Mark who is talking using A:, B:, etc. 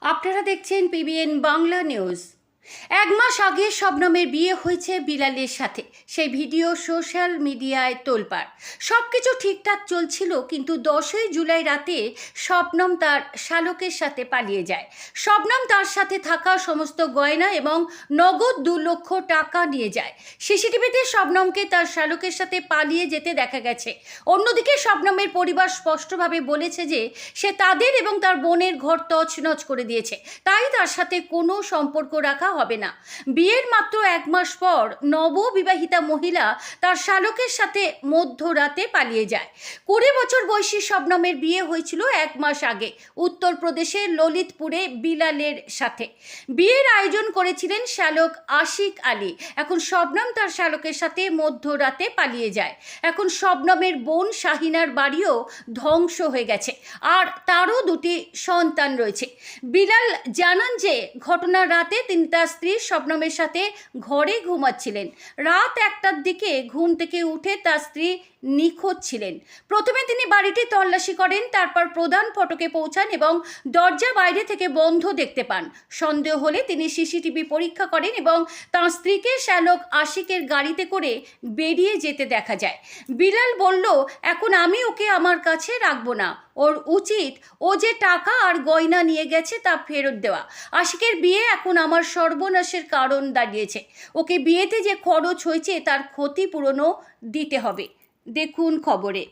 A: আপনারা দেখছেন PBN Bangla news. এক মাস আগে শবনমের বিয়ে হয়েছে বিলালের সাথে। সেই ভিডিও সোশ্যাল মিডিয়ায় তোলপাড়। সব কিছু ঠিকঠাক চলছিল, কিন্তু 10ই জুলাই রাতে শবনম তার শালকের সাথে পালিয়ে যায়। শবনম তার সাথে থাকা সমস্ত গয়না এবং নগদ 2 লক্ষ টাকা নিয়ে যায়। সিসিটিভিতে শবনমকে তার শালকের সাথে পালিয়ে যেতে দেখা গেছে। অন্যদিকে শবনমের পরিবার স্পষ্টভাবে বলেছে যে সে তাদের এবং তার বোনের ঘর তছনছ করে দিয়েছে, তাই তার সাথে কোনো সম্পর্ক রাখা হবে না। বিয়ের মাত্র 1 মাস পর নববিবাহিতা মহিলা তার শালকের সাথে মধ্যরাতে পালিয়ে যায়। 20 বছর বয়সী শবনমের বিয়ে হয়েছিল 1 মাস আগে উত্তরপ্রদেশের ললিতপুরে বিলালের সাথে। বিয়ের আয়োজন করেছিলেন শালক আশিক আলী। এখন শবনম তার শালকের সাথে মধ্যরাতে পালিয়ে যায়। এখন শবনমের বোন শাহিনার বাড়িও ধ্বংস হয়ে গেছে, আর তারও 2টি সন্তান রয়েছে। বিলাল জানান যে ঘটনার রাতে তিনি তার স্ত্রী শবনমের সাথে ঘরে ঘুমাচ্ছিলেন। রাত 1টার দিকে ঘুম থেকে উঠে তার স্ত্রী নিখোঁজ ছিলেন। প্রথমে তিনি বাড়িটি তল্লাশি করেন, তারপর প্রধান ফটকে পৌঁছান এবং দরজা বাইরে থেকে বন্ধ দেখতে পান। সন্দেহ হলে তিনি সিসিটিভি পরীক্ষা করেন এবং তার স্ত্রীকে শালক আশিকের গাড়িতে করে বেরিয়ে যেতে দেখা যায়। বিলাল বলল, এখন আমি ওকে আমার কাছে রাখবো না, ওর উচিত ও যে টাকা আর গয়না নিয়ে গেছে তা ফেরত দেওয়া। আশিকের বিয়ে এখন আমার সর্বনাশের কারণ দাঁড়িয়েছে। ওকে বিয়েতে যে খরচ হয়েছে তার ক্ষতিপূরণও দিতে হবে। দেখুন খবরে।